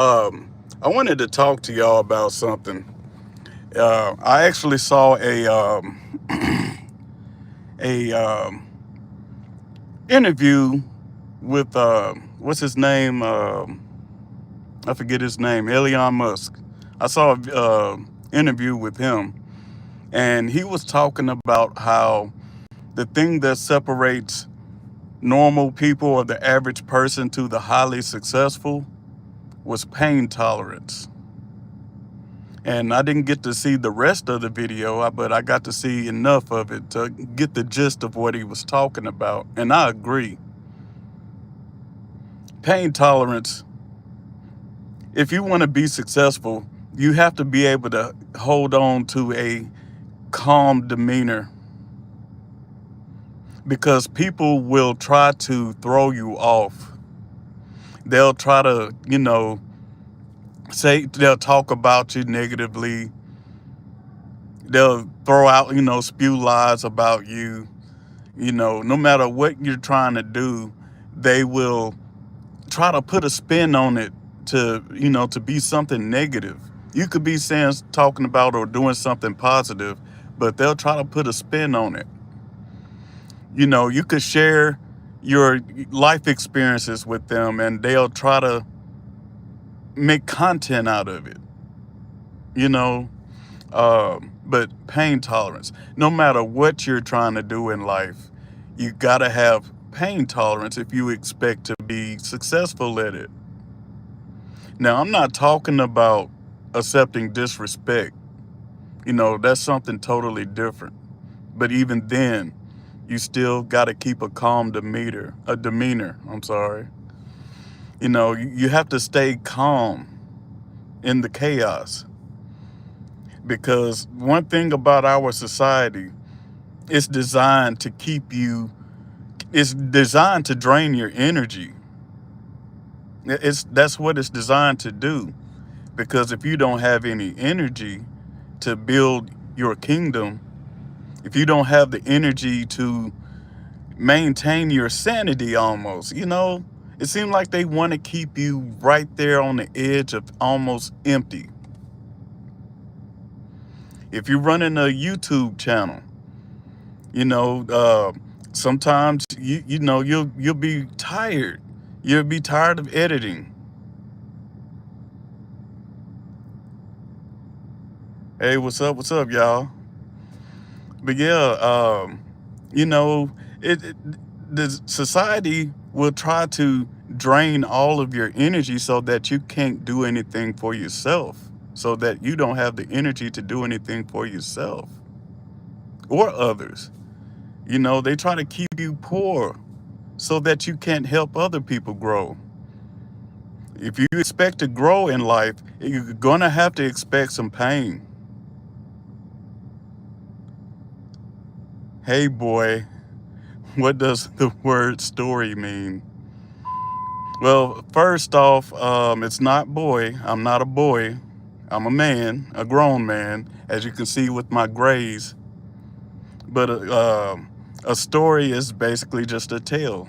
I wanted to talk to y'all about something. I actually saw a interview with what's his name? I forget his name. Elon Musk. I saw a interview with him, and he was talking about how the thing that separates normal people or the average person to the highly successful was pain tolerance. And I didn't get to see the rest of the video, but I got to see enough of it to get the gist of what he was talking about. And I agree. Pain tolerance, if you want to be successful, you have to be able to hold on to a calm demeanor, because people will try to throw you off. They'll try to, they'll talk about you negatively. They'll throw out, spew lies about you. No matter what you're trying to do, they will try to put a spin on it to be something negative. You could be saying, talking about or doing something positive, but they'll try to put a spin on it. You could share your life experiences with them and they'll try to make content out of it, you know. But pain tolerance, no matter what you're trying to do in life, you got to have pain tolerance if you expect to be successful at it. Now, I'm not talking about accepting disrespect. That's something totally different. But even then, you still got to keep a demeanor, I'm sorry. You have to stay calm in the chaos, because one thing about our society, it's designed to keep you, it's designed to drain your energy. That's what it's designed to do. Because if you don't have any energy to build your kingdom, if you don't have the energy to maintain your sanity, almost, it seems like they want to keep you right there on the edge of almost empty. If you're running a YouTube channel, you know, uh, sometimes you'll be tired. You'll be tired of editing. Hey, what's up? What's up, y'all? But yeah, you know, it the society will try to drain all of your energy so that you can't do anything for yourself, so that you don't have the energy to do anything for yourself or others. They try to keep you poor so that you can't help other people grow. If you expect to grow in life, you're gonna have to expect some pain. Hey boy, what does the word story mean? Well, first off, it's not boy. I'm not a boy. I'm a man, a grown man, as you can see with my grays. But a story is basically just a tale,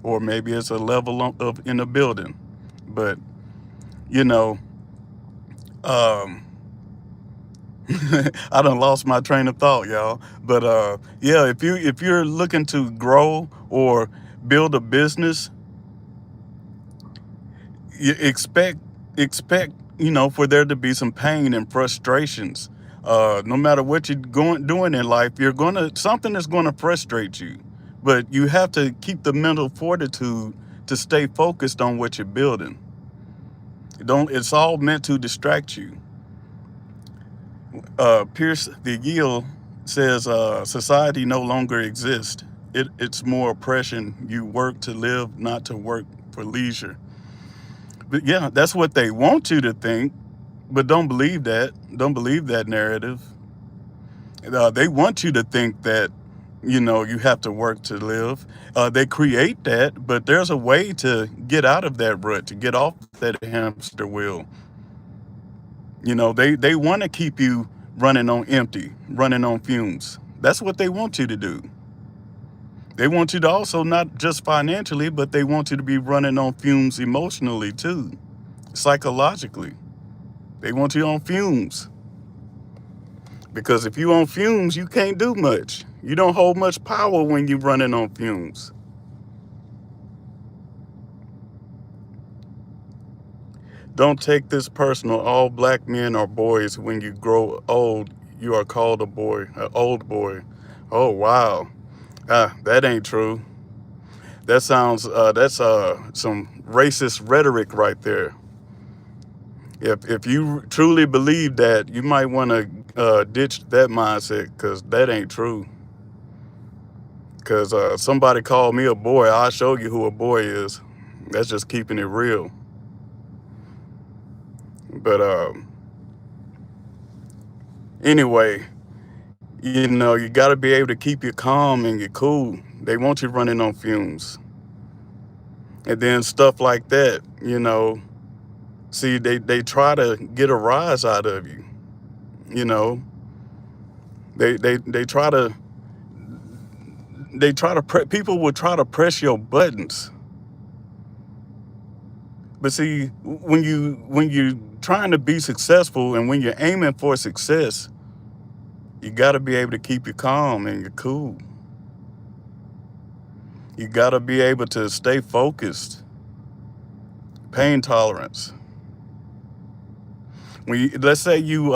or maybe it's a level of in a building. But you know, um, I done lost my train of thought, y'all. But yeah, if you're looking to grow or build a business, you expect for there to be some pain and frustrations. No matter what you're going doing in life, you're gonna something is gonna frustrate you, but you have to keep the mental fortitude to stay focused on what you're building. Don't It's all meant to distract you. Pierce the Yield says society no longer exists. It's more oppression. You work to live, not to work for leisure. But yeah, that's what they want you to think. But don't believe that. Don't believe that narrative. They want you to think that you have to work to live. They create that, but there's a way to get out of that rut, to get off that hamster wheel. They want to keep you running on empty, running on fumes. That's what they want you to do. They want you to also, not just financially, but they want you to be running on fumes emotionally too. psychologically. They want you on fumes. Because if you on fumes, you can't do much. You don't hold much power when you're running on fumes. Don't take this personal. All black men are boys. When you grow old, you are called a boy, an old boy. Oh, wow. That ain't true. That sounds, that's some racist rhetoric right there. If you truly believe that, you might want to ditch that mindset, because that ain't true. Because somebody called me a boy, I'll show you who a boy is. That's just keeping it real. But anyway, you got to be able to keep you calm and you cool. They want you running on fumes. And then stuff like that, see, they try to get a rise out of you. You know, they try to people will try to press your buttons. But see, when you trying to be successful and when you're aiming for success, you got to be able to keep you calm and you're cool. You got to be able to stay focused. Pain tolerance. Let's say you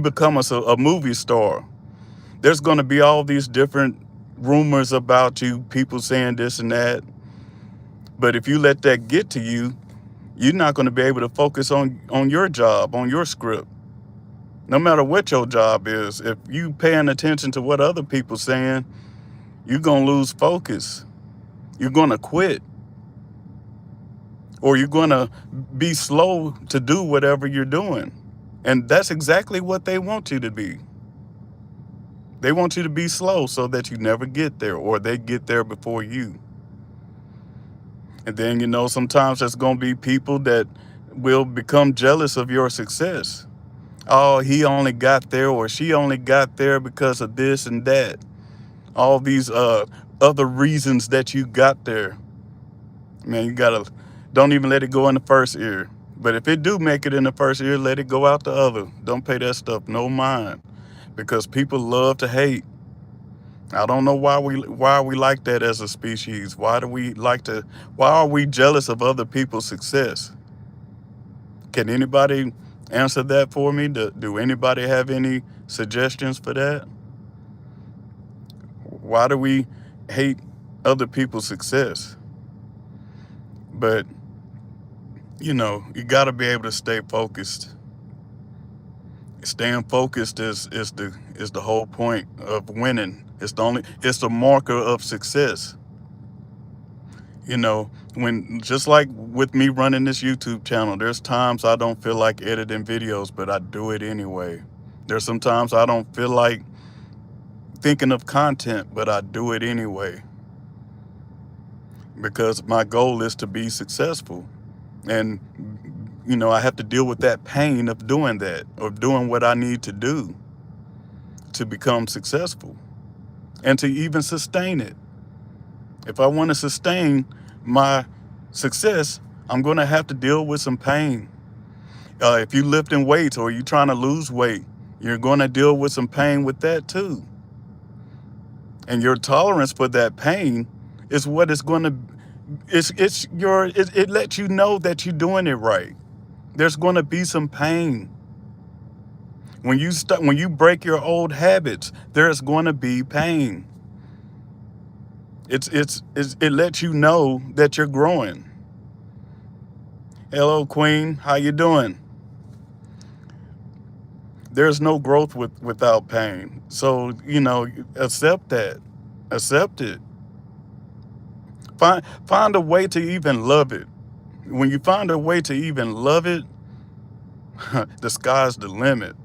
become a movie star, there's going to be all these different rumors about you, people saying this and that. But if you let that get to you, you're not going to be able to focus on your job, on your script. No matter what your job is, if you paying attention to what other people saying, you're going to lose focus. You're going to quit. Or you're going to be slow to do whatever you're doing. And that's exactly what they want you to be. They want you to be slow so that you never get there, or they get there before you. And then, sometimes there's going to be people that will become jealous of your success. Oh, he only got there, or she only got there because of this and that. All these other reasons that you got there. Man, you gotta, don't even let it go in the first ear. But if it do make it in the first ear, let it go out the other. Don't pay that stuff no mind, because people love to hate. I don't know why we like that as a species. Why are we jealous of other people's success? Can anybody answer that for me? Do anybody have any suggestions for that? Why do we hate other people's success? But you got to be able to stay focused. Staying focused is the whole point of winning. It's the marker of success. When, just like with me running this YouTube channel, there's times I don't feel like editing videos, but I do it anyway. There's sometimes I don't feel like thinking of content, but I do it anyway. Because my goal is to be successful. And, I have to deal with that pain of doing that, of doing what I need to do to become successful and to even sustain it. If I want to sustain my success, I'm going to have to deal with some pain. If you're lifting weights or you're trying to lose weight, you're going to deal with some pain with that too. And your tolerance for that pain is what is going to, it lets you know that you're doing it right. There's going to be some pain. When you break your old habits, there's going to be pain. It lets you know that you're growing. Hello, Queen. How you doing? There's no growth without pain. So, accept that. Accept it. Find a way to even love it. When you find a way to even love it, the sky's the limit.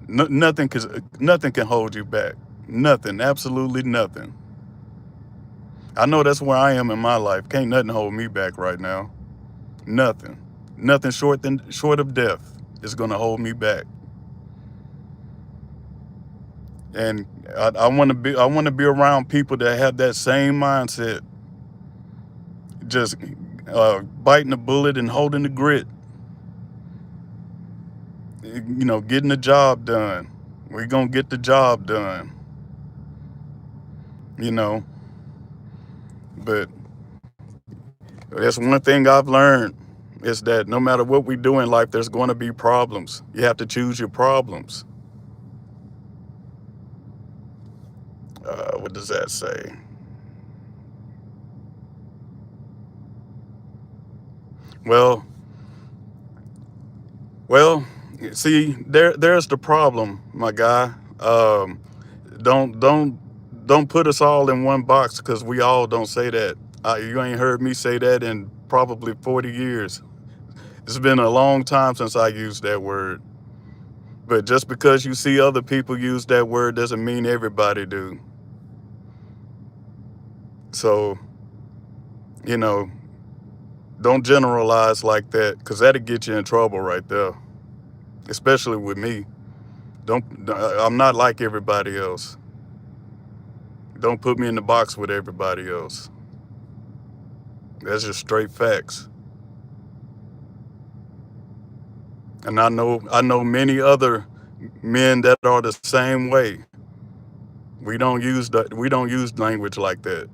Nothing can hold you back. Nothing. Absolutely nothing. I know that's where I am in my life. Can't nothing hold me back right now. Nothing. Nothing short of death is going to hold me back. And I want to be around people that have that same mindset. Just biting the bullet and holding the grit, getting the job done. We're going to get the job done, you know. But that's one thing I've learned is that no matter what we do in life, there's going to be problems. You have to choose your problems. What does that say? Well, well, see, there's the problem, my guy. Don't don't don't put us all in one box because we all don't say that. You ain't heard me say that in probably 40 years. It's been a long time since I used that word. But just because you see other people use that word doesn't mean everybody do. So, you know, don't generalize like that because that'll get you in trouble right there, especially with me. I'm not like everybody else. Don't put me in the box with everybody else. That's just straight facts. And I know many other men that are the same way. We don't use language like that.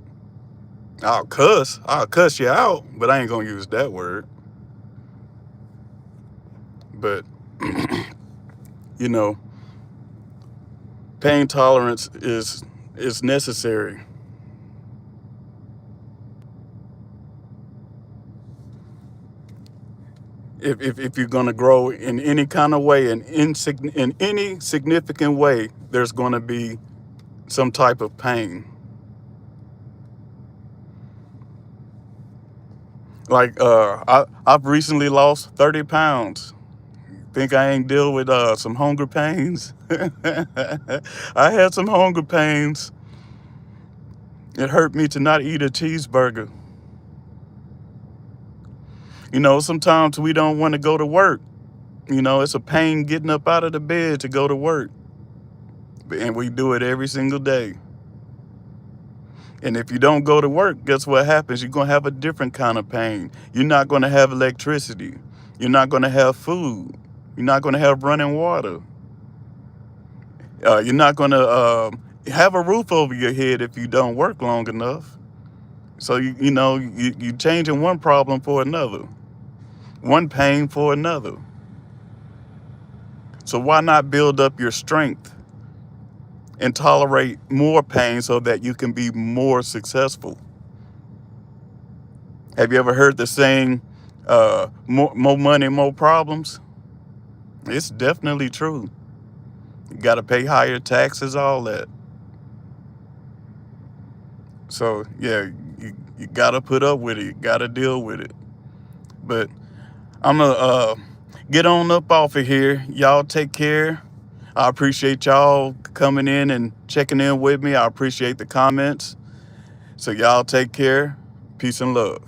I'll cuss you out, but I ain't gonna use that word. But you know, pain tolerance is necessary. If you're gonna grow in any kind of way, in any significant way, there's gonna be some type of pain. Like I've recently lost 30 pounds. Think I ain't deal with some hunger pains? I had some hunger pains. It hurt me to not eat a cheeseburger. Sometimes we don't want to go to work. It's a pain getting up out of the bed to go to work. And we do it every single day. And if you don't go to work, guess what happens? You're going to have a different kind of pain. You're not going to have electricity. You're not going to have food. You're not going to have running water. You're not going to have a roof over your head if you don't work long enough. So, you changing one problem for another, one pain for another. So why not build up your strength and tolerate more pain so that you can be more successful? Have you ever heard the saying, more money, more problems? It's definitely true. You got to pay higher taxes, all that. So, yeah, you got to put up with it. You got to deal with it. But I'm going to get on up off of here. Y'all take care. I appreciate y'all coming in and checking in with me. I appreciate the comments. So y'all take care. Peace and love.